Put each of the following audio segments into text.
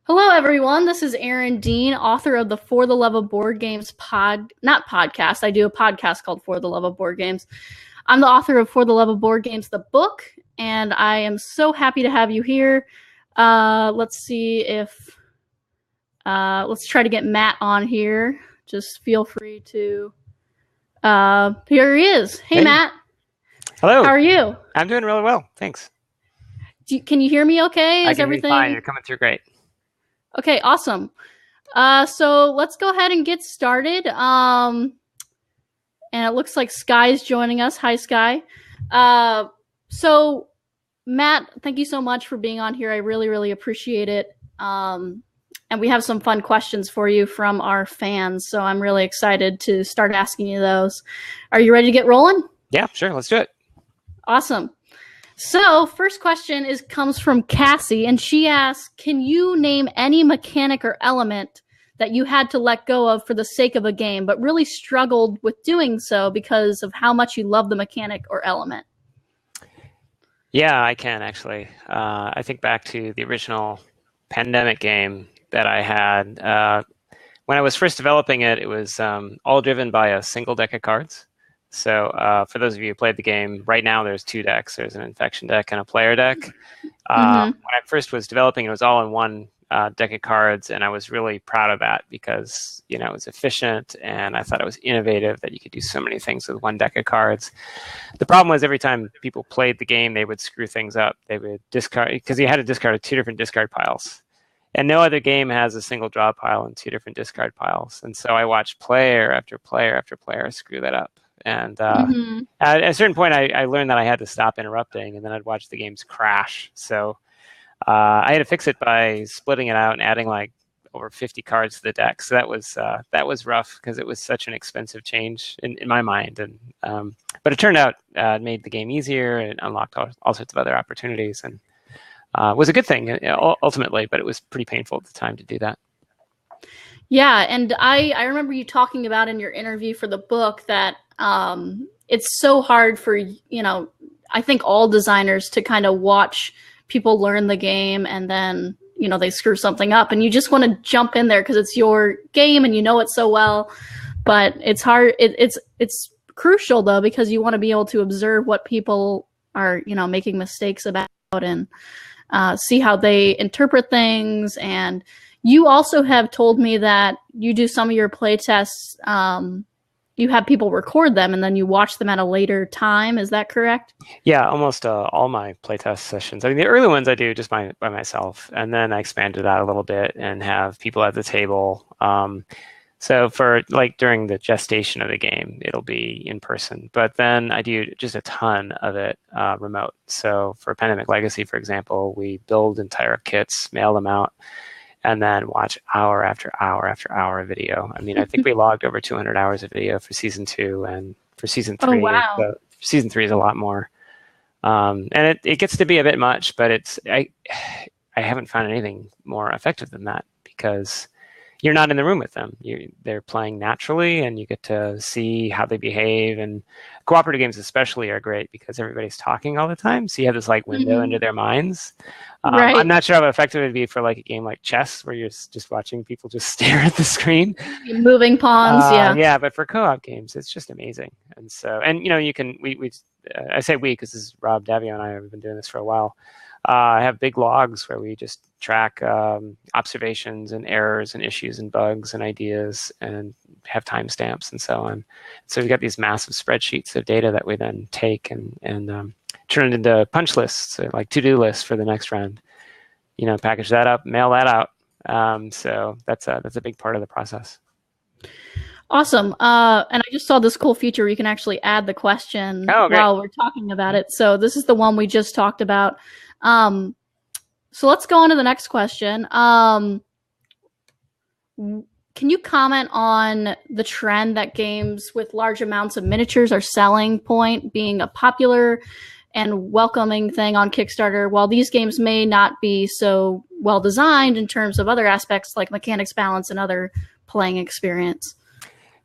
Hello, everyone. This is Erin Dean, author of the For the Love of Board Games not podcast. I do a podcast called For the Love of Board Games. I'm the author of For the Love of Board Games, the book, and I am so happy to have you here. Let's see if, let's try to get Matt on here. Just feel free to, here he is. Hey, Matt. Hello. How are you? I'm doing really well. Thanks. Can you hear me okay? Is everything fine? You're coming through great. Okay, awesome. So let's go ahead and get started. And it looks like Sky's joining us. Hi, Sky. So Matt, thank you so much for being on here. I really, really appreciate it. And we have some fun questions for you from our fans. So I'm really excited to start asking you those. Are you ready to get rolling? Yeah, sure. Let's do it. Awesome. So, first question comes from Cassie, and she asks, can you name any mechanic or element that you had to let go of for the sake of a game, but really struggled with doing so because of how much you love the mechanic or element? Yeah, I can actually. I think back to the original Pandemic game that I had. When I was first developing it, it was all driven by a single deck of cards. So for those of you who played the game, right now there's two decks. There's an infection deck and a player deck. When I first was developing, it was all in one deck of cards, and I was really proud of that because it was efficient, and I thought it was innovative that you could do so many things with one deck of cards. The problem was every time people played the game, they would screw things up. They would discard, because you had to discard two different discard piles. And no other game has a single draw pile and two different discard piles. And so I watched player after player after player screw that up. And at a certain point, I learned that I had to stop interrupting, and then I'd watch the games crash. So I had to fix it by splitting it out and adding like over 50 cards to the deck. So that was rough because it was such an expensive change in my mind. And but it turned out it made the game easier and unlocked all sorts of other opportunities, and was a good thing ultimately. But it was pretty painful at the time to do that. Yeah, and I remember you talking about in your interview for the book that it's so hard for, I think all designers to kind of watch people learn the game and then, they screw something up and you just want to jump in there because it's your game and you know it so well. But it's hard. It's crucial, though, because you want to be able to observe what people are, making mistakes about and see how they interpret things. And you also have told me that you do some of your play tests. You have people record them and then you watch them at a later time. Is that correct? Yeah, almost all my playtest sessions. I mean, the early ones I do just by myself, and then I expanded out a little bit and have people at the table. So for like during the gestation of the game, it'll be in person, but then I do just a ton of it remote. So for Pandemic Legacy, for example, we build entire kits, mail them out, and then watch hour after hour after hour of video. I mean, I think we logged over 200 hours of video for season 2, and for season 3, oh, wow. Season 3 is a lot more. And it gets to be a bit much, but I haven't found anything more effective than that because you're not in the room with them. They're playing naturally, and you get to see how they behave. And cooperative games especially are great because everybody's talking all the time, so you have this like window into their minds. Right. I'm not sure how effective it'd be for like a game like chess, where you're just watching people just stare at the screen, moving pawns. Yeah, but for co-op games, it's just amazing. And so, and you can I say we because this is Rob Davio and I have been doing this for a while. I have big logs where we just track observations and errors and issues and bugs and ideas and have timestamps and so on. So we've got these massive spreadsheets of data that we then take and turn it into punch lists, like to-do lists for the next round. Package that up, mail that out. So that's a big part of the process. Awesome. And I just saw this cool feature where you can actually add the question while we're talking about it. So this is the one we just talked about. So let's go on to the next question. Can you comment on the trend that games with large amounts of miniatures are selling point being a popular and welcoming thing on Kickstarter, while these games may not be so well designed in terms of other aspects like mechanics, balance, and other playing experience?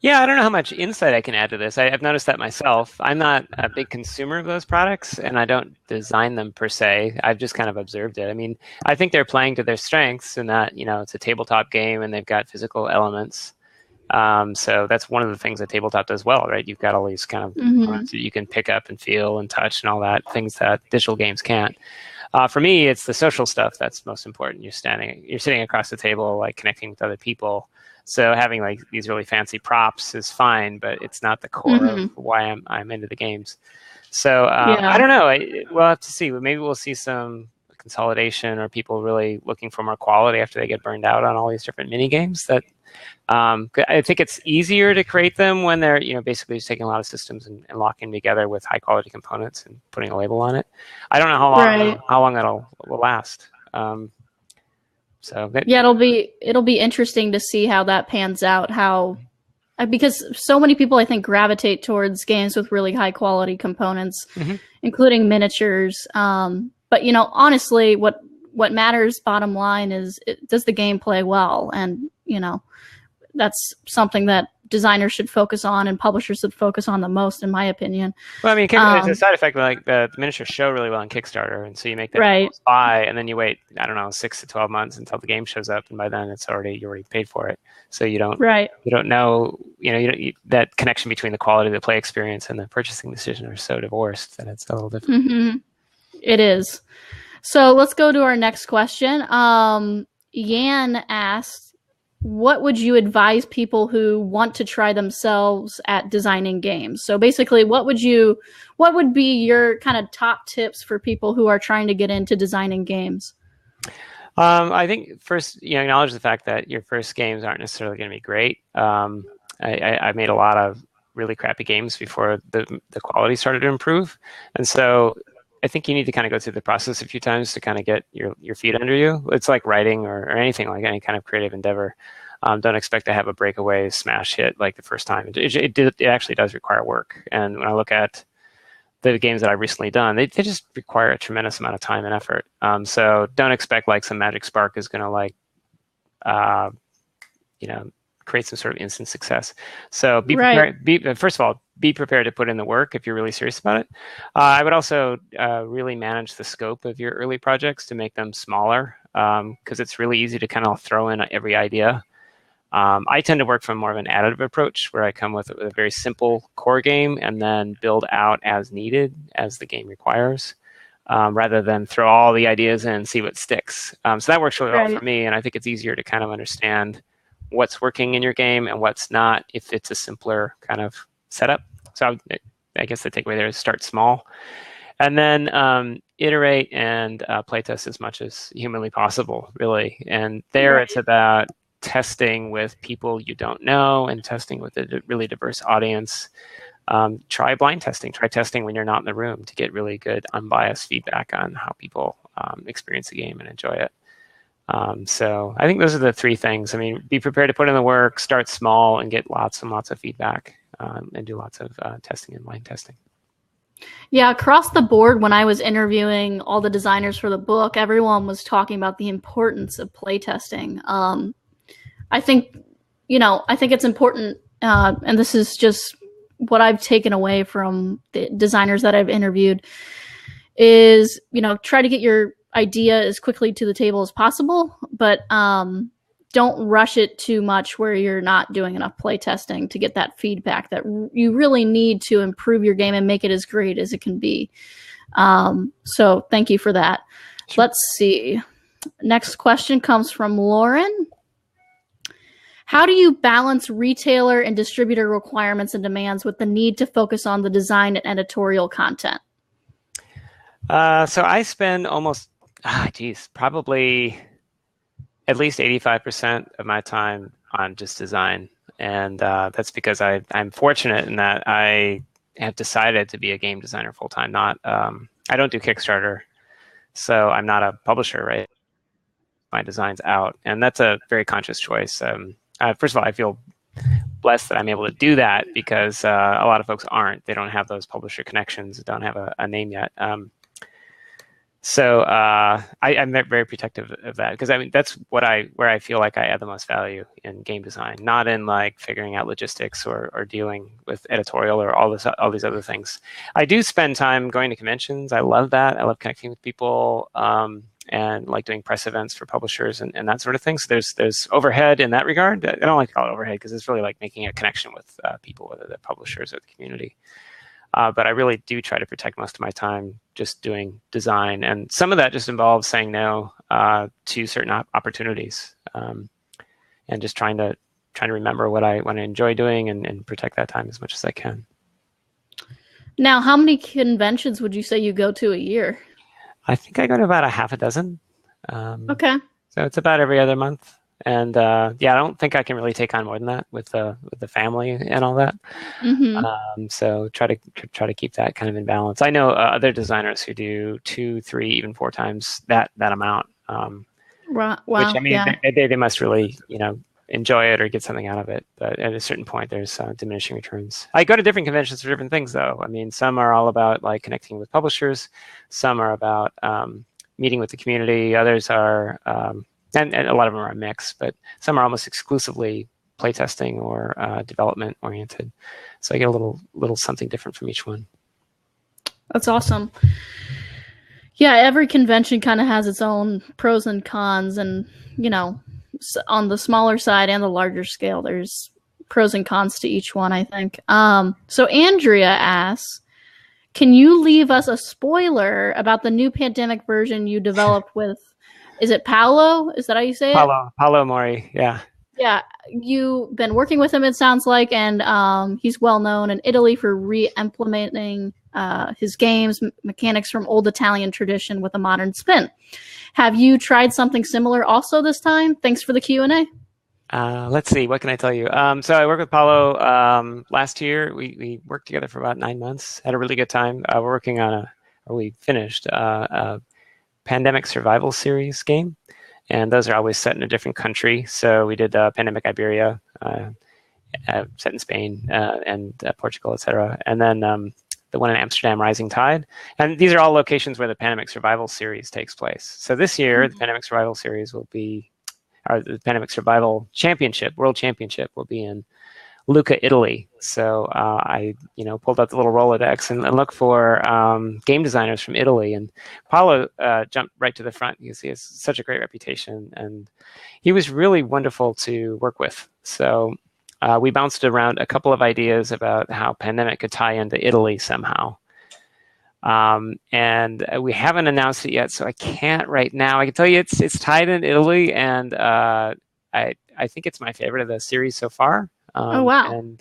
Yeah, I don't know how much insight I can add to this. I've noticed that myself. I'm not a big consumer of those products, and I don't design them per se. I've just kind of observed it. I mean, I think they're playing to their strengths in that, it's a tabletop game and they've got physical elements. So that's one of the things that tabletop does well, right? You've got all these kind of components that you can pick up and feel and touch and all that, things that digital games can't. For me, it's the social stuff that's most important. You're sitting across the table, like connecting with other people. So having like these really fancy props is fine, but it's not the core of why I'm into the games. So I don't know. We'll have to see. Maybe we'll see some consolidation or people really looking for more quality after they get burned out on all these different mini games. That I think it's easier to create them when they're basically just taking a lot of systems and locking them together with high quality components and putting a label on it. I don't know how long will last. Yeah, it'll be interesting to see how that pans out. Because so many people, I think, gravitate towards games with really high quality components, including miniatures. But honestly, what matters, bottom line, is does the game play well? And that's something that designers should focus on and publishers should focus on the most, in my opinion. Well, I mean, it's a side effect, like the miniatures show really well on Kickstarter, and so you make that buy, and then you wait, I don't know, 6 to 12 months until the game shows up, and by then you already paid for it, so you don't know, that connection between the quality of the play experience and the purchasing decision are so divorced that it's a little different. It is. So let's go to our next question. Yan asked, what would you advise people who want to try themselves at designing games? So basically, what would be your kind of top tips for people who are trying to get into designing games? I think first, acknowledge the fact that your first games aren't necessarily going to be great. I made a lot of really crappy games before the quality started to improve, and so I think you need to kind of go through the process a few times to kind of get your feet under you. It's like writing or anything, like any kind of creative endeavor. Don't expect to have a breakaway smash hit like the first time. It actually does require work. And when I look at the games that I've recently done, they just require a tremendous amount of time and effort. So don't expect like some magic spark is going to create some sort of instant success. So be prepared. First of all, be prepared to put in the work if you're really serious about it. I would also really manage the scope of your early projects to make them smaller, because it's really easy to kind of throw in every idea. I tend to work from more of an additive approach, where I come with a very simple core game and then build out as needed as the game requires, rather than throw all the ideas in and see what sticks. So that works really well for me, and I think it's easier to kind of understand what's working in your game and what's not if it's a simpler kind of setup. So I guess the takeaway there is start small, and then iterate and playtest as much as humanly possible, really. And there it's about testing with people you don't know and testing with a really diverse audience. Try blind testing. Try testing when you're not in the room to get really good, unbiased feedback on how people experience the game and enjoy it. So I think those are the three things. I mean, be prepared to put in the work, start small, and get lots and lots of feedback, and do lots of testing and blind testing. Yeah, across the board, when I was interviewing all the designers for the book, everyone was talking about the importance of playtesting. I think it's important, and this is just what I've taken away from the designers that I've interviewed, is, try to get your idea as quickly to the table as possible, but don't rush it too much where you're not doing enough play testing to get that feedback that you really need to improve your game and make it as great as it can be. So thank you for that. Sure. Let's see. Next question comes from Lauren. How do you balance retailer and distributor requirements and demands with the need to focus on the design and editorial content? So I spend probably at least 85% of my time on just design. And that's because I'm fortunate in that I have decided to be a game designer full-time. I don't do Kickstarter, so I'm not a publisher, right? My design's out, and that's a very conscious choice. First of all, I feel blessed that I'm able to do that, because a lot of folks aren't. They don't have those publisher connections, don't have a name yet. So I'm very protective of that, because I mean that's where I feel like I add the most value in game design, not in like figuring out logistics or dealing with editorial or all these other things. I do spend time going to conventions. I love that. I love connecting with people, and like doing press events for publishers and that sort of thing. So there's overhead in that regard. I don't like to call it overhead because it's really like making a connection with people, whether they're publishers or the community. But I really do try to protect most of my time just doing design, and some of that just involves saying no to certain opportunities, and just trying to remember what I enjoy doing and protect that time as much as I can. Now, how many conventions would you say you go to a year? I think I go to about a half a dozen. Okay. So it's about every other month. And yeah, I don't think I can really take on more than that with the family and all that. Mm-hmm. So try to keep that kind of in balance. I know other designers who do 2, 3, even 4 times that amount. Wow. Which I mean, yeah. they must really enjoy it or get something out of it. But at a certain point, there's diminishing returns. I go to different conventions for different things, though. I mean, some are all about like connecting with publishers. Some are about meeting with the community. Others are and a lot of them are a mix, but some are almost exclusively playtesting or development oriented. So I get a little something different from each one. That's awesome. Yeah, every convention kind of has its own pros and cons, and on the smaller side and the larger scale, there's pros and cons to each one, I think. So Andrea asks, can you leave us a spoiler about the new pandemic version you developed with, is it Paolo? Is that how you say it? Paolo Mori, yeah. Yeah, you've been working with him, it sounds like, and he's well known in Italy for re-implementing his games mechanics from old Italian tradition with a modern spin. Have you tried something similar also this time? Thanks for the Q&A. Let's see, what can I tell you? So I worked with Paolo last year. We worked together for about 9 months, had a really good time. We're working on we finished a Pandemic Survival Series game, and those are always set in a different country. So we did Pandemic Iberia, set in Spain and Portugal, etc. And then the one in Amsterdam, Rising Tide. And these are all locations where the Pandemic Survival Series takes place. So this year, the Pandemic Survival Series will be, or the Pandemic Survival Championship, World Championship, will be in Lucca, Italy. So I, pulled out the little Rolodex and looked for game designers from Italy. And Paolo jumped right to the front because he has such a great reputation, and he was really wonderful to work with. So we bounced around a couple of ideas about how Pandemic could tie into Italy somehow. And we haven't announced it yet, so I can't right now. I can tell you it's tied in Italy, and I think it's my favorite of the series so far. Oh, wow. And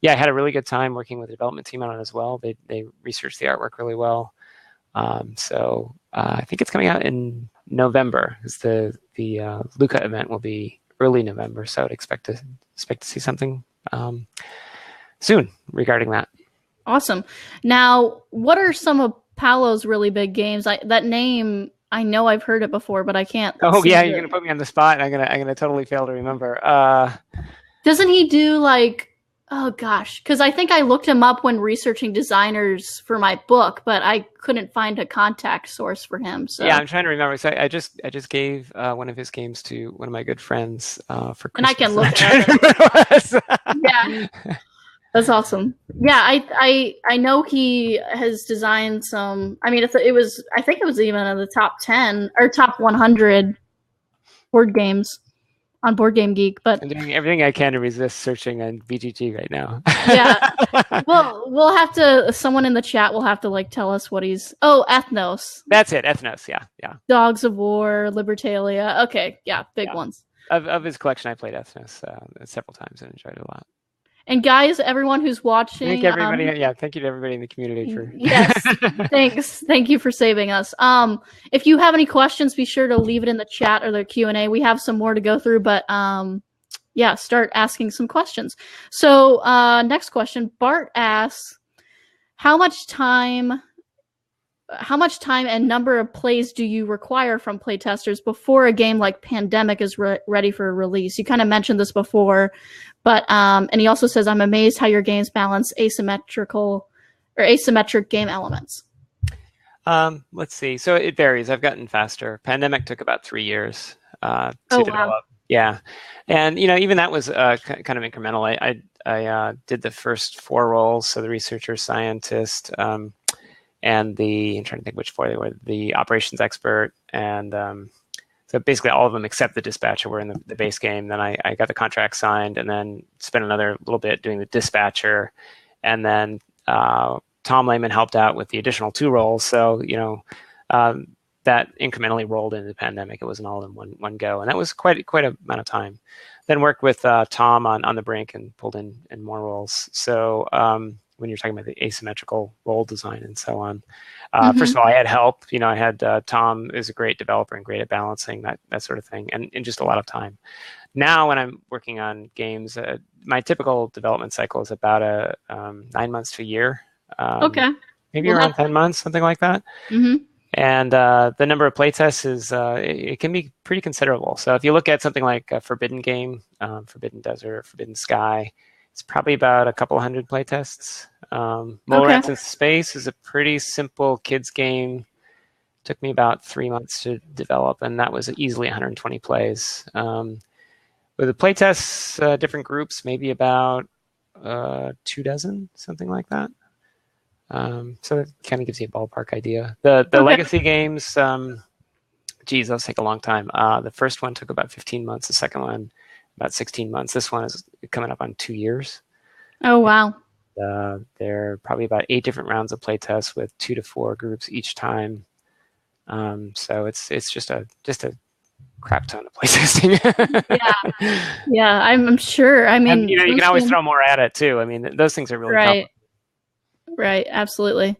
yeah, I had a really good time working with the development team on it as well. They researched the artwork really well. So I think it's coming out in November. The Lucca event will be early November, so I'd expect to see something soon regarding that. Awesome. Now, what are some of Paolo's really big games? That name, I know I've heard it before, but I can't. Oh yeah, you're gonna put me on the spot, and I'm gonna totally fail to remember. Doesn't he do like? Oh gosh, because I think I looked him up when researching designers for my book, but I couldn't find a contact source for him. So yeah, I'm trying to remember. So I just gave one of his games to one of my good friends for Christmas. And I can look at it. Yeah. That's awesome. Yeah, I know he has designed some. I mean, I think it was even in the top 10 or top 100 board games on Board Game Geek. But I'm doing everything I can to resist searching on BGG right now. Yeah, well, we'll have to. Someone in the chat will have to tell us what he's. Oh, Ethnos. That's it, Ethnos. Yeah. Dogs of War, Libertalia. Okay, yeah, big ones. Of his collection, I played Ethnos several times and enjoyed it a lot. And guys, everyone who's watching, thank everybody. Thank you to everybody in the community for. Yes, thanks. Thank you for saving us. If you have any questions, be sure to leave it in the chat or the Q&A. We have some more to go through, but yeah, start asking some questions. So next question, Bart asks, how much time and number of plays do you require from playtesters before a game like Pandemic is ready for release? You kind of mentioned this before, but and he also says, I'm amazed how your games balance asymmetric game elements. Let's see. So it varies. I've gotten faster. Pandemic took about 3 years to Oh, wow. develop. Yeah, and even that was kind of incremental. I did the first 4 roles, so the researcher, scientist, and I'm trying to think which 4 they were. The operations expert, and so basically all of them except the dispatcher were in the base game. Then I got the contract signed, and then spent another little bit doing the dispatcher, and then Tom Lehman helped out with the additional 2 roles. So, that incrementally rolled into the pandemic. It wasn't all in one go. And that was quite a amount of time. Then worked with Tom on the brink and pulled in more roles. So when you're talking about the asymmetrical role design and so on, first of all, I had help. I had Tom is a great developer and great at balancing that sort of thing, and just a lot of time. Now, when I'm working on games, my typical development cycle is about 9 months to a year. Okay. Maybe around 10 months, something like that. And the number of playtests is it can be pretty considerable. So if you look at something like a Forbidden game, Forbidden Desert, Forbidden Sky, it's probably about a couple hundred playtests. Mole Rats in Space is a pretty simple kids game. Took me about 3 months to develop, and that was easily 120 plays. With the playtests, different groups, maybe about 24, something like that. So that kind of gives you a ballpark idea. The legacy games, those take a long time. The first one took about 15 months. The second one, about 16 months. This one is coming up on 2 years. Oh, wow. There are probably about 8 different rounds of playtests with 2 to 4 groups each time. So it's just a crap ton of playtesting. Yeah, I'm sure. I mean, and, you can always throw more at it too. I mean, those things are really complicated. Right, absolutely.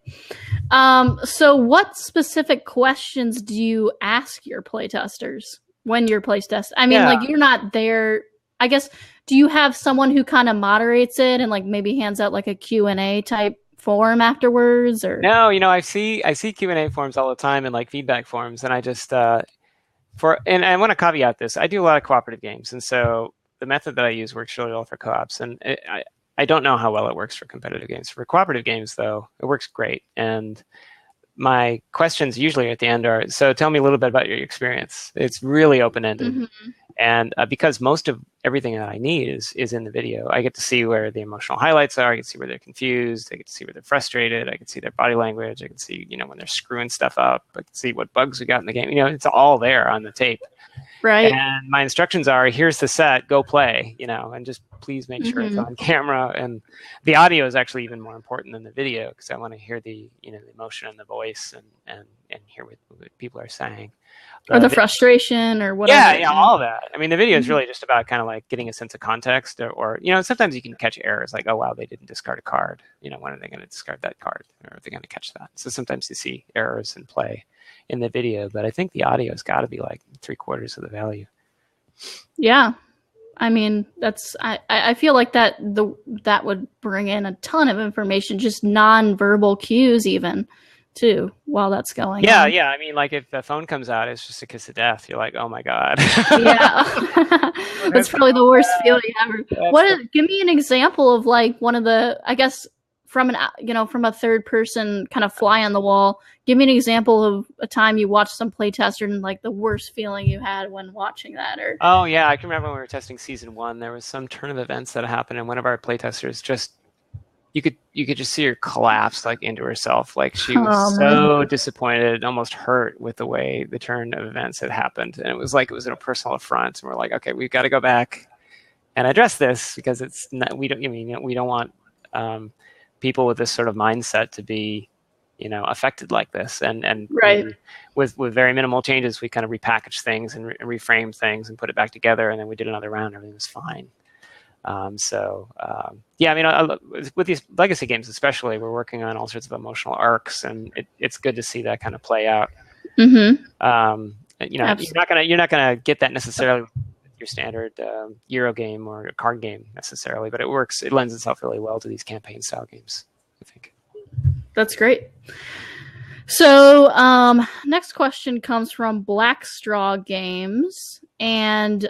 So what specific questions do you ask your playtesters when you're playtest? I mean, like, you're not there. I guess, do you have someone who kind of moderates it and like maybe hands out like a Q&A type form afterwards? Or no, I see Q&A forms all the time and like feedback forms, and I just and I want to caveat this. I do a lot of cooperative games, and so the method that I use works really well for co-ops, and I don't know how well it works for competitive games. For cooperative games, though, it works great. And my questions usually at the end are, so tell me a little bit about your experience. It's really open-ended. And because most of everything that I need is in the video, I get to see where the emotional highlights are. I get to see where they're confused. I get to see where they're frustrated. I can see their body language. I can see, when they're screwing stuff up. I can see what bugs we got in the game. It's all there on the tape. Right. And my instructions are, here's the set, go play, and just please make sure it's on camera. And the audio is actually even more important than the video, because I want to hear the emotion in the voice and hear what people are saying. Or the frustration or whatever. Yeah, all of that. I mean, the video is really just about kind of like getting a sense of context, or sometimes you can catch errors like, oh, wow, they didn't discard a card. When are they going to discard that card? Or are they going to catch that? So sometimes you see errors in play in the video, but I think the audio has got to be like 3/4 of the value. Yeah. I mean, I feel like that would bring in a ton of information, just non-verbal cues even, too, while that's going on. Yeah. I mean, like if the phone comes out, it's just a kiss of death. You're like, oh my God. Yeah. That's probably the worst feeling ever. Give me an example of like one of the, I guess, from a third person kind of fly on the wall. Give me an example of a time you watched some playtester and like the worst feeling you had when watching that. Or oh yeah, I can remember when we were testing season 1. There was some turn of events that happened, and one of our playtesters just you could just see her collapse like into herself. Like she was so disappointed, almost hurt with the way the turn of events had happened, and it was a personal affront. And we're like, okay, we've got to go back and address this, because it's not, we don't want people with this sort of mindset to be affected like this, and right. with very minimal changes, we kind of repackaged things and reframed things and put it back together, and then we did another round. Everything was fine. Yeah, I mean, with these legacy games especially, we're working on all sorts of emotional arcs, and it's good to see that kind of play out. You're not gonna get that necessarily with your standard Euro game or a card game necessarily, but it works. It lends itself really well to these campaign style games, I think. That's great. So next question comes from Black Straw Games, and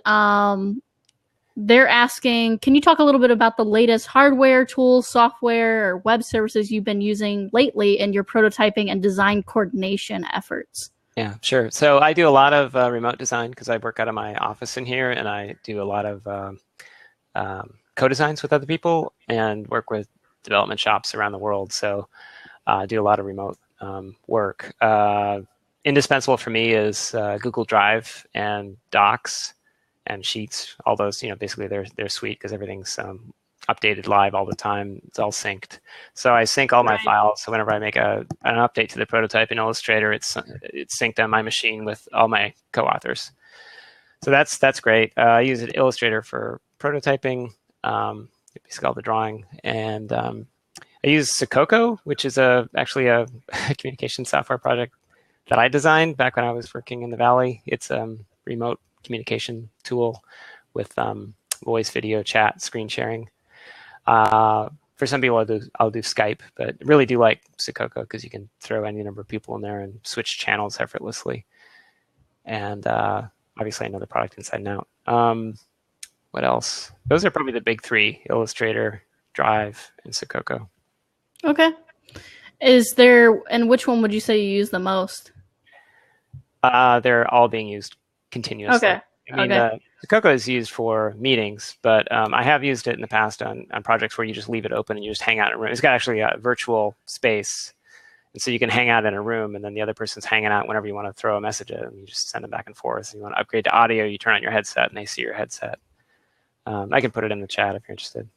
they're asking, can you talk a little bit about the latest hardware, tools, software, or web services you've been using lately in your prototyping and design coordination efforts? Yeah, sure. So I do a lot of remote design because I work out of my office in here, and I do a lot of co-designs with other people and work with development shops around the world. So I do a lot of remote work. Indispensable for me is Google Drive and Docs and Sheets. All those, basically they're sweet because everything's updated live all the time. It's all synced. So I sync all my files. So whenever I make an update to the prototype in Illustrator, it's synced on my machine with all my co-authors. So that's great. I use Illustrator for prototyping, basically all the drawing, and I use Sakoko, which is actually a communication software project that I designed back when I was working in the Valley. It's a remote communication tool with voice, video, chat, screen sharing. For some people, I'll do Skype, but really do like Sakoko because you can throw any number of people in there and switch channels effortlessly. And obviously, I know the product inside and out. What else? Those are probably the big three: Illustrator, Drive, and Sakoko. Okay. And which one would you say you use the most? They're all being used continuously. Okay. Sakoko is used for meetings, but I have used it in the past on projects where you just leave it open and you just hang out in a room. It's got actually a virtual space, and so you can hang out in a room, and then the other person's hanging out whenever you want to throw a message at them. You just send them back and forth. You want to upgrade to audio, you turn on your headset, and they see your headset. I can put it in the chat if you're interested.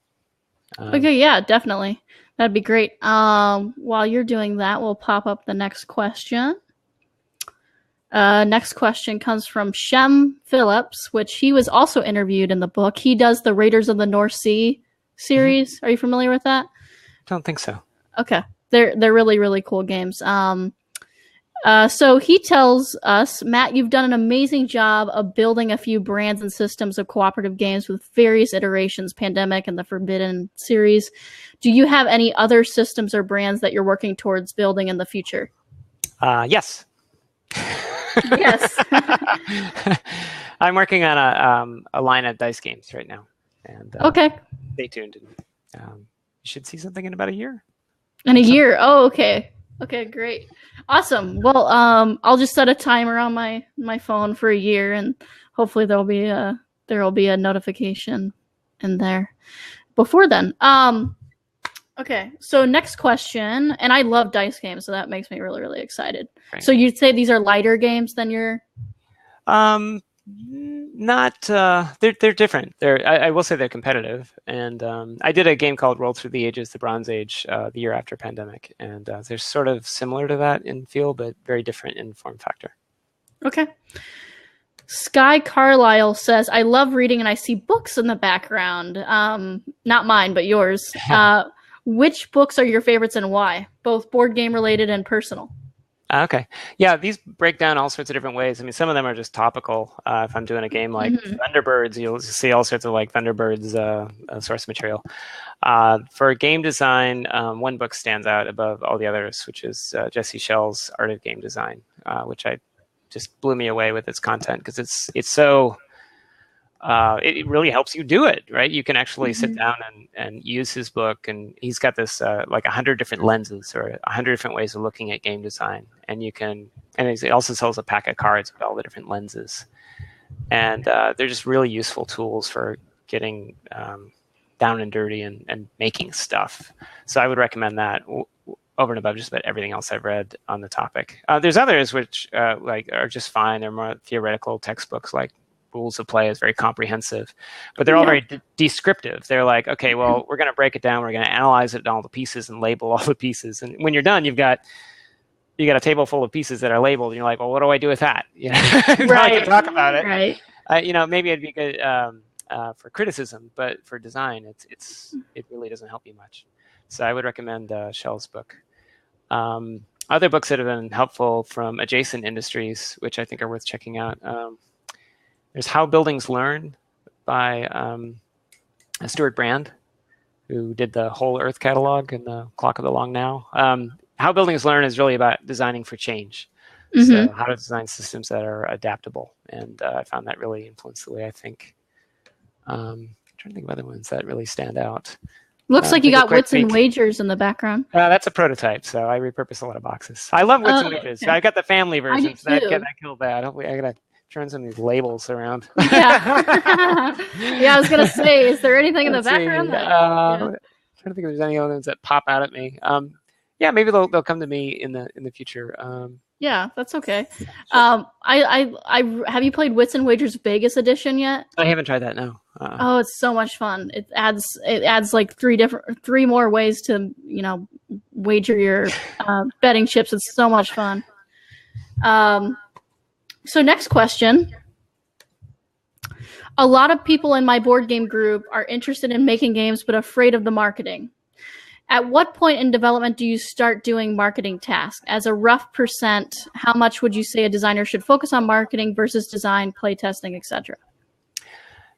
Okay, yeah, definitely. That'd be great. While you're doing that, we'll pop up the next question. Next question comes from Shem Phillips, which he was also interviewed in the book. He does the Raiders of the North Sea series. Mm-hmm. Are you familiar with that? Don't think so. Okay. They're really, really cool games. So he tells us, Matt, you've done an amazing job of building a few brands and systems of cooperative games with various iterations, Pandemic and the Forbidden series. Do you have any other systems or brands that you're working towards building in the future? Yes. Yes. I'm working on a line of dice games right now. And okay. Stay tuned. You should see something in about a year. In a year? Oh, okay. Okay, great. Awesome. Well, I'll just set a timer on my phone for a year, and hopefully there'll be a notification in there before then. Okay, so next question, and I love dice games, so that makes me really, really excited. Right. So you'd say these are lighter games than your? Not. They're different. I will say they're competitive, and I did a game called Roll Through the Ages, the Bronze Age, the year after Pandemic, and they're sort of similar to that in feel, but very different in form factor. Okay. Sky Carlisle says, I love reading and I see books in the background. Not mine, but yours. Which books are your favorites and why? Both board game related and personal. Okay. Yeah, these break down all sorts of different ways. I mean, some of them are just topical. If I'm doing a game like Thunderbirds, you'll see all sorts of like Thunderbirds source material. For game design, one book stands out above all the others, which is Jesse Schell's Art of Game Design, which just blew me away with its content because it's so... it really helps you do it, right? You can actually sit down and use his book, and he's got this like 100 different lenses or 100 different ways of looking at game design, and he also sells a pack of cards with all the different lenses, and they're just really useful tools for getting down and dirty and making stuff. So I would recommend that over and above just about everything else I've read on the topic. There's others which are just fine. They're more theoretical textbooks like Rules of Play is very comprehensive, but they're all very descriptive. They're like, okay, well, we're going to break it down. We're going to analyze it in all the pieces and label all the pieces. And when you're done, you got a table full of pieces that are labeled. And you're like, well, what do I do with that? You know, right. I can talk about it. Right. Maybe it'd be good for criticism, but for design, it really doesn't help you much. So I would recommend Schell's book. Other books that have been helpful from adjacent industries, which I think are worth checking out. There's How Buildings Learn by Stuart Brand, who did the Whole Earth catalog and the Clock of the Long Now. How Buildings Learn is really about designing for change. So how to design systems that are adaptable. And I found that really influenced the way I think. Trying to think of other ones that really stand out. Looks like you got Wits and Peek. Wagers in the background. That's a prototype, so I repurpose a lot of boxes. I love Wits and Wagers. Okay. I got the family version, so I killed that. I gotta turn some of these labels around. Yeah. Yeah, I was gonna say, is there anything in the background? Trying to think if there's any other ones that pop out at me. Yeah, maybe they'll come to me in the future. Yeah, that's okay. Sure. I have you played Wits and Wagers Vegas Edition yet? I haven't tried that. No. Oh, it's so much fun. It adds like three more ways to wager your betting chips. It's so much fun. So next question. A lot of people in my board game group are interested in making games but afraid of the marketing. At what point in development do you start doing marketing tasks? As a rough percent, how much would you say a designer should focus on marketing versus design, playtesting, etc.?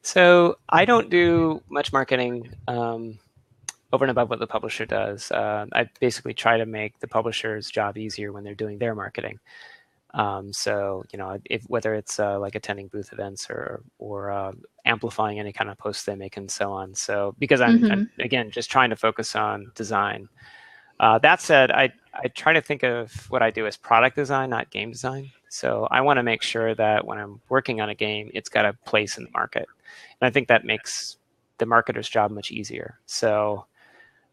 So I don't do much marketing over and above what the publisher does. I basically try to make the publisher's job easier when they're doing their marketing. So, whether it's like attending booth events or amplifying any kind of posts they make and so on. So because I'm again, just trying to focus on design. That said, I try to think of what I do as product design, not game design. So I want to make sure that when I'm working on a game, it's got a place in the market. And I think that makes the marketer's job much easier. So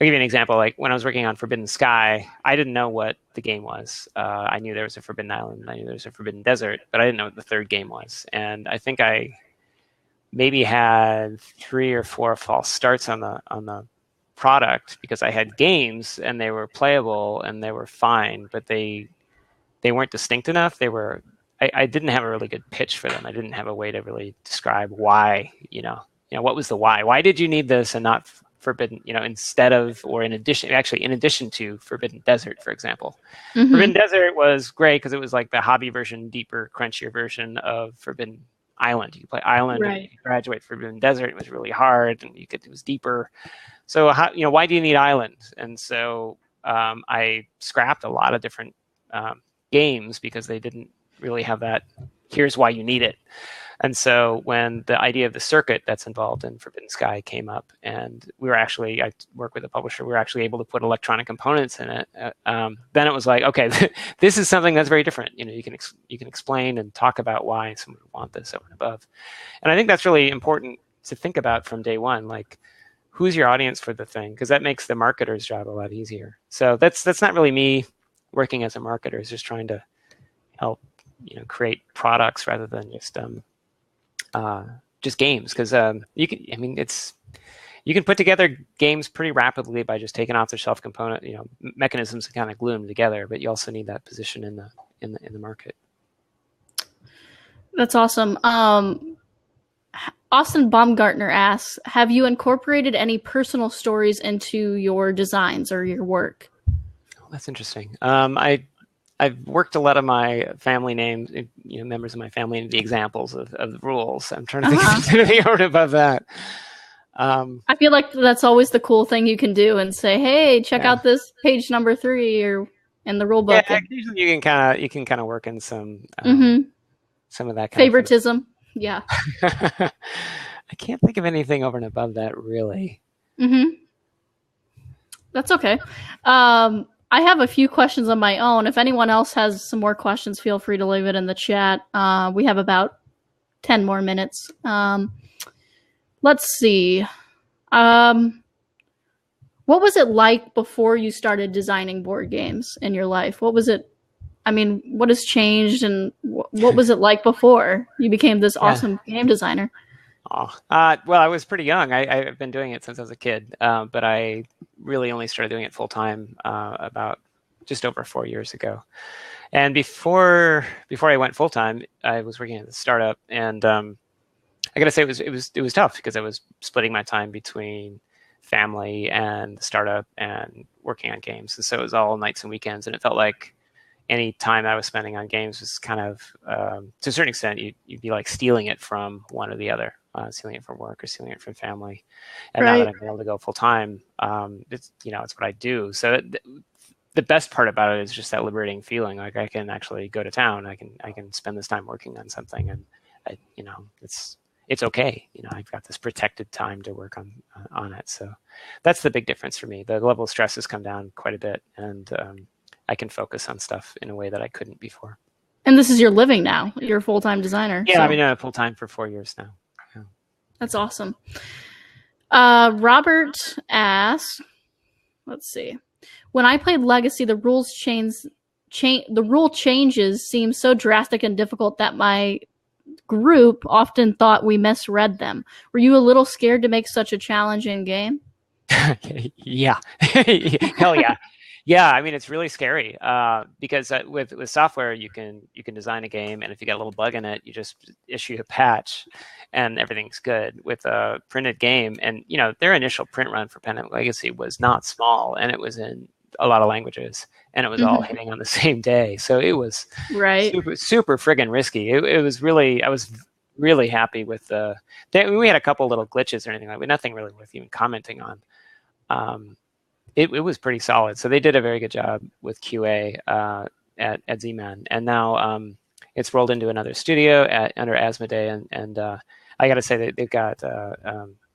I'll give you an example. Like when I was working on Forbidden Sky, I didn't know what the game was. I knew there was a Forbidden Island. I knew there was a Forbidden Desert, but I didn't know what the third game was. And I think I maybe had 3 or 4 false starts on the product because I had games and they were playable and they were fine, but they weren't distinct enough. I didn't have a really good pitch for them. I didn't have a way to really describe why. What was the why? Why did you need this and not Forbidden, instead of, or in addition to Forbidden Desert, for example. Forbidden Desert was great because it was like the hobby version, deeper, crunchier version of Forbidden Island. You could play Island and you could graduate Forbidden Desert. It was really hard and it was deeper. So why do you need Island? And so I scrapped a lot of different games because they didn't really have that, here's why you need it. And so when the idea of the circuit that's involved in Forbidden Sky came up, and I work with a publisher, we were actually able to put electronic components in it. Then it was like, okay, this is something that's very different. You can explain and talk about why someone would want this over and above. And I think that's really important to think about from day one, like who's your audience for the thing? Because that makes the marketer's job a lot easier. So that's not really me working as a marketer. It's just trying to help create products rather than just games, because you can put together games pretty rapidly by just taking off the shelf component, mechanisms to kind of glue them together. But you also need that position in the market. That's awesome. Austin Baumgartner asks, have you incorporated any personal stories into your designs or your work? Oh, that's interesting. I've worked a lot of my family names, members of my family, into the examples of the rules. I'm trying to think of anything over and above that. I feel like that's always the cool thing you can do and say, hey, check out this page number 3 or in the rule book. Yeah, usually you can kind of work in some of that kind favoritism. Of yeah. I can't think of anything over and above that, really. That's okay. I have a few questions on my own. If anyone else has some more questions, feel free to leave it in the chat. We have about 10 more minutes. Let's see. What was it like before you started designing board games in your life? What was it? I mean, what has changed, and what was it like before you became this awesome game designer? Well, I was pretty young. I've been doing it since I was a kid, but I really only started doing it full time about just over 4 years ago. And before I went full time, I was working at a startup, and I got to say it was tough because I was splitting my time between family and the startup and working on games, and so it was all nights and weekends, and it felt like any time I was spending on games was kind of, to a certain extent, you'd be like stealing it from one or the other. Stealing it from work or stealing it from family. And now that I'm able to go full time, it's what I do. So the best part about it is just that liberating feeling. Like I can actually go to town. I can spend this time working on something, and it's it's okay. I've got this protected time to work on it. So that's the big difference for me. The level of stress has come down quite a bit, and I can focus on stuff in a way that I couldn't before. And this is your living now. You're a full-time designer. Yeah, so. I've been full time for 4 years now. Yeah. That's awesome. Robert asks, let's see. When I played Legacy, the rule changes seem so drastic and difficult that my group often thought we misread them. Were you a little scared to make such a challenging game? Yeah. Hell yeah. Yeah, I mean, it's really scary because with software, you can design a game, and if you got a little bug in it, you just issue a patch, and everything's good. With a printed game, and their initial print run for Pandemic Legacy was not small, and it was in a lot of languages, and it was all hitting on the same day, so it was super friggin' risky. It was really, I was really happy with we had a couple little glitches or anything like that, nothing really worth even commenting on. It was pretty solid. So they did a very good job with QA at Z-Man. And now it's rolled into another studio under Asmodee. And I got to say that they've got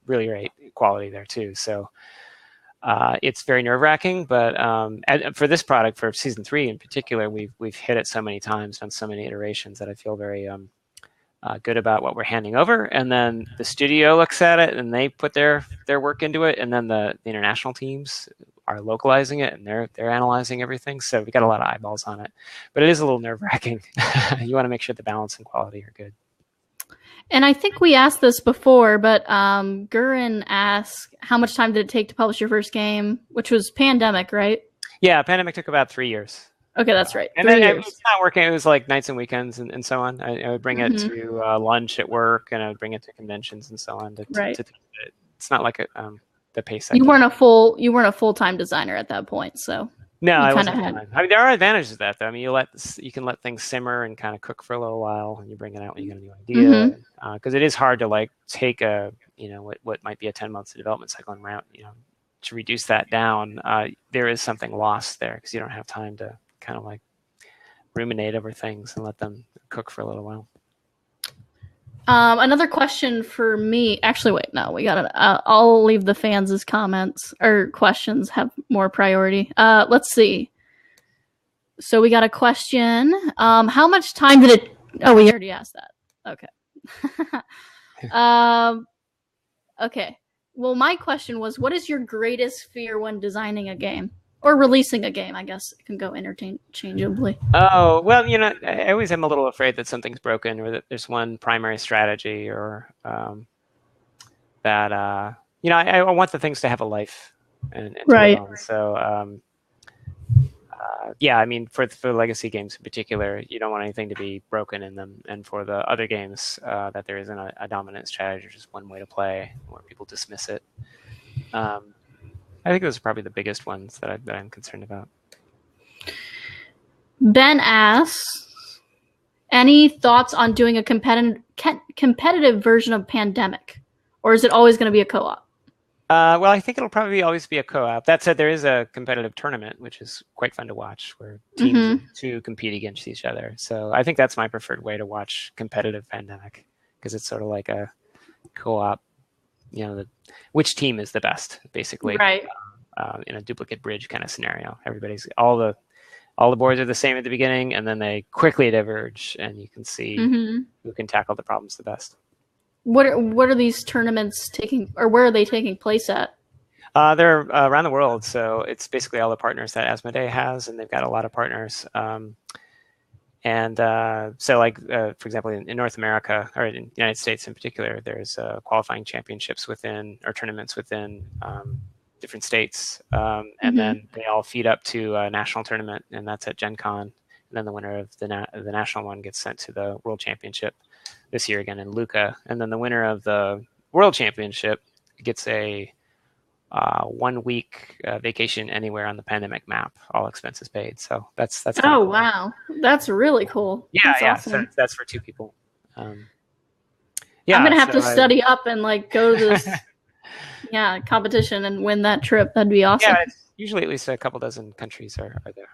really great quality there, too. So it's very nerve-wracking. But for this product, for Season 3 in particular, we've hit it so many times, done so many iterations that I feel very good about what we're handing over. And then the studio looks at it and they put their work into it, and then the international teams are localizing it and they're analyzing everything. So we got a lot of eyeballs on it, but it is a little nerve-wracking. You want to make sure the balance and quality are good. And I think we asked this before, but Gurin asked, how much time did it take to publish your first game, which was Pandemic, right? Yeah, Pandemic took about 3 years. Okay, that's right. And then it was not working. It was like nights and weekends and so on. I would bring it to lunch at work, and I would bring it to conventions and so on. It's not like the pace. You weren't a full-time designer at that point, so no, I wasn't. I mean, there are advantages to that, though. I mean, you can let things simmer and kind of cook for a little while, and you bring it out when you get a new idea. Because it is hard to take what might be a 10 months development cycle and to reduce that down. There is something lost there because you don't have time to kind of ruminate over things and let them cook for a little while. Another question for me. Actually, wait, no, we got it. I'll leave the fans' comments or questions have more priority. Let's see. So we got a question. How much time did it? Oh, we already asked that. Okay. Okay. Well, my question was, what is your greatest fear when designing a game? Or releasing a game, I guess it can go interchangeably. Oh, well, I always am a little afraid that something's broken or that there's one primary strategy or that, I want the things to have a life. And right. So, yeah, I mean, for legacy games in particular, you don't want anything to be broken in them. And for the other games, that there isn't a dominant strategy or just one way to play where people dismiss it. I think those are probably the biggest ones that I'm concerned about. Ben asks, any thoughts on doing a competitive version of Pandemic? Or is it always going to be a co-op? Well, I think it'll probably always be a co-op. That said, there is a competitive tournament, which is quite fun to watch, where teams to compete against each other. So I think that's my preferred way to watch competitive Pandemic, because it's sort of like a co-op. Which team is the best, basically, right? In a duplicate bridge kind of scenario. Everybody's all the boards are the same at the beginning, and then they quickly diverge, and you can see who can tackle the problems the best. What are these tournaments taking, or where are they taking place at? They're around the world, so it's basically all the partners that Asmodee has, and they've got a lot of partners. And so, for example, in North America, or in the United States in particular, there's qualifying championships or tournaments within different states. And then they all feed up to a national tournament, and that's at Gen Con. And then the winner of the national one gets sent to the World Championship this year again in Lucca. And then the winner of the World Championship gets a 1 week vacation anywhere on the Pandemic map, all expenses paid. So that's oh cool. Wow, that's really cool. Yeah, that's awesome. So that's for 2 people. Yeah, I'm gonna have to study up and go to this competition and win that trip. That'd be awesome. Yeah, it's usually at least a couple dozen countries are there.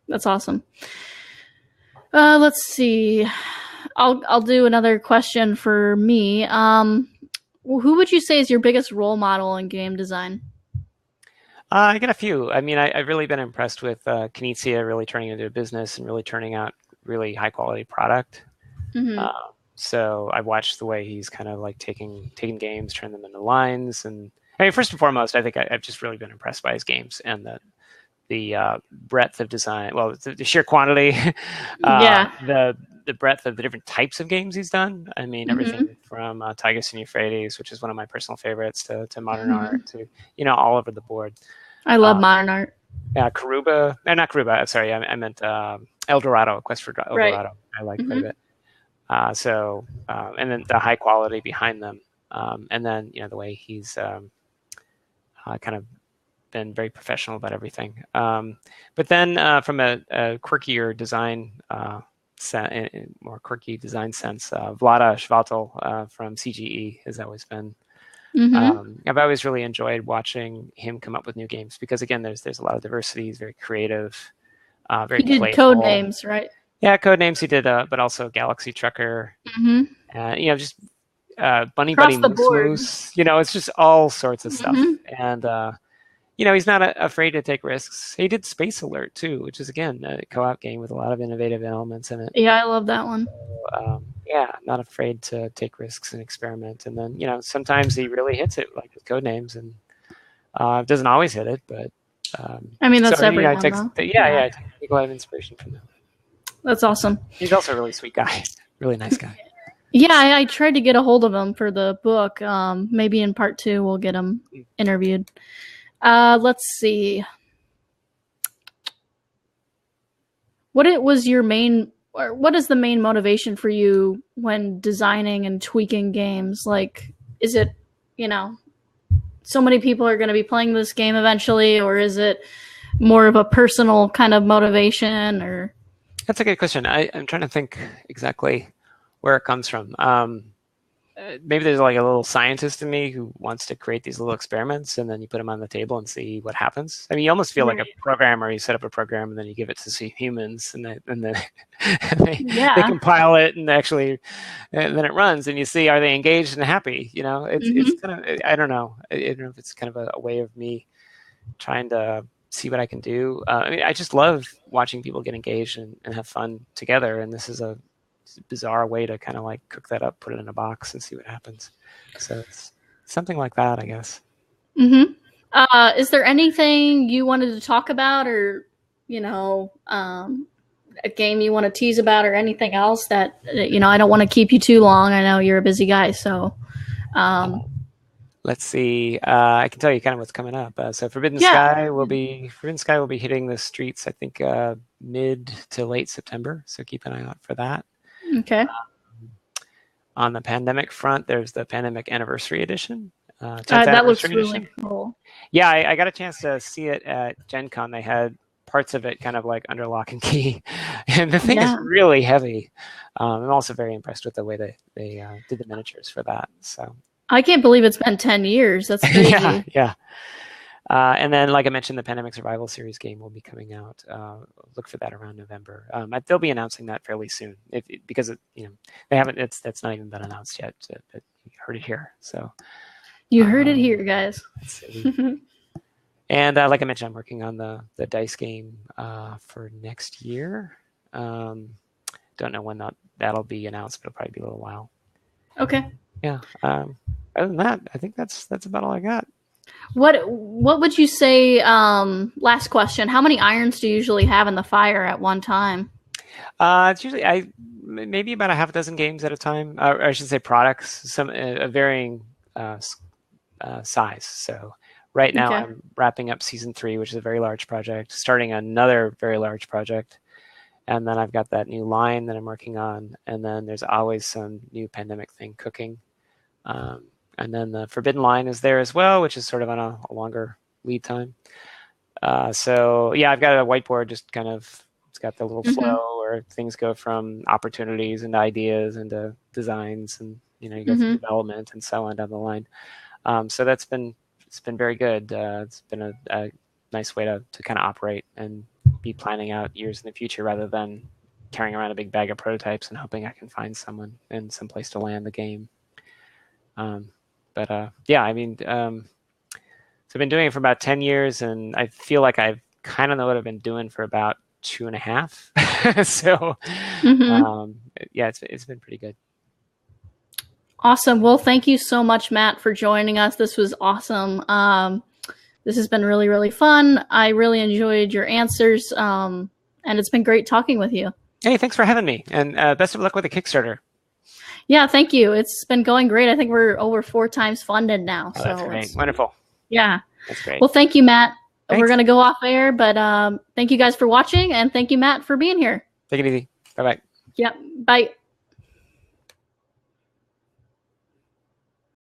That's awesome. Let's see. I'll do another question for me. Who would you say is your biggest role model in game design? I got a few. I mean, I've really been impressed with Kinesia really turning it into a business and really turning out really high quality product. Mm-hmm. So I've watched the way he's kind of like taking games, turning them into lines, and I mean, first and foremost, I think I've just really been impressed by his games and the breadth of design. Well, the sheer quantity, Yeah. the breadth of the different types of games he's done. I mean, Mm-hmm. everything from Tigris and Euphrates, which is one of my personal favorites, to modern Mm-hmm. art, to all over the board. I love Um, modern art. yeah, Karuba, not Karuba. Sorry, I meant El Dorado, Quest for El Right. Dorado. I like quite a Mm-hmm. bit. And then the high quality behind them, and then the way he's kind of been very professional about everything. But then from a quirkier design, more quirky design sense, Vlada Chvátil from CGE has always been. Mm-hmm. I've always really enjoyed watching him come up with new games because again, there's a lot of diversity. He's very creative, very He did code playful. names, right? Yeah, Codenames he did, but also Galaxy Trucker. Mm-hmm. Just Bunny Across Bunny the Moose board. Moose. It's just all sorts of stuff. Mm-hmm. And he's not afraid to take risks. He did Space Alert too, which is again a co-op game with a lot of innovative elements in it. Yeah, I love that one. Not afraid to take risks and experiment. And then sometimes he really hits it, like with Codenames, and doesn't always hit it, but I mean, that's so everyone, I take though. I take a lot of inspiration from that. That's awesome. He's also a really sweet guy, really nice guy. Yeah, I tried to get a hold of him for the book. Maybe in part 2 we'll get him interviewed. Let's see. What is the main motivation for you when designing and tweaking games? Like, is it, so many people are going to be playing this game eventually, or is it more of a personal kind of motivation? Or That's a good question. I'm trying to think exactly where it comes from. Maybe there's like a little scientist in me who wants to create these little experiments, and then you put them on the table and see what happens. I mean, you almost feel like a programmer. You set up a program, and then you give it to see humans, and then they compile it, and then it runs, and you see, are they engaged and happy? It's kind of, I don't know. I don't know if it's kind of a way of me trying to see what I can do. I mean, I just love watching people get engaged and have fun together, and this is a bizarre way to kind of like cook that up, put it in a box, and see what happens. So it's something like that, I guess. Mm-hmm. Is there anything you wanted to talk about, or a game you want to tease about, or anything else that I don't want to keep you too long. I know you're a busy guy, so. Let's see. I can tell you kind of what's coming up. So Forbidden Sky will be hitting the streets, I think, mid to late September. So keep an eye out for that. Okay. On the Pandemic front, there's the Pandemic Anniversary Edition. That looks really cool. Yeah, I got a chance to see it at Gen Con. They had parts of it kind of like under lock and key. And the thing is really heavy. I'm also very impressed with the way they did the miniatures for that. So I can't believe it's been 10 years. That's crazy. Yeah. And then, like I mentioned, the Pandemic Survival Series game will be coming out. Look for that around November. They'll be announcing that fairly soon, because they haven't. That's not even been announced yet. But you heard it here. So you heard it here, guys. And like I mentioned, I'm working on the dice game for next year. Don't know when that'll be announced, but it'll probably be a little while. Okay. Yeah. Other than that, I think that's about all I got. What would you say? Last question: how many irons do you usually have in the fire at one time? It's usually maybe about a half a dozen games at a time, or I should say products, some a varying size. So right now I'm wrapping up season 3, which is a very large project, starting another very large project, and then I've got that new line that I'm working on, and then there's always some new pandemic thing cooking. And then the Forbidden line is there as well, which is sort of on a longer lead time. So yeah, I've got a whiteboard, just kind of, it's got the little flow where things go from opportunities and ideas into designs, and you go through development and so on down the line. So it's been very good. It's been a nice way to kind of operate and be planning out years in the future rather than carrying around a big bag of prototypes and hoping I can find someone and some place to land the game. Yeah, I mean, so I've been doing it for about 10 years, and I feel like I kind of know what I've been doing for about 2.5. So, yeah, it's been pretty good. Awesome. Well, thank you so much, Matt, for joining us. This was awesome. This has been really, really fun. I really enjoyed your answers, and it's been great talking with you. Hey, thanks for having me, and best of luck with the Kickstarter. Yeah, thank you. It's been going great. I think we're over 4 times funded now. Oh, that's great. Wonderful. Yeah. That's great. Well, thank you, Matt. Thanks. We're going to go off air, but thank you guys for watching, and thank you, Matt, for being here. Take it easy. Bye-bye. Yep. Bye.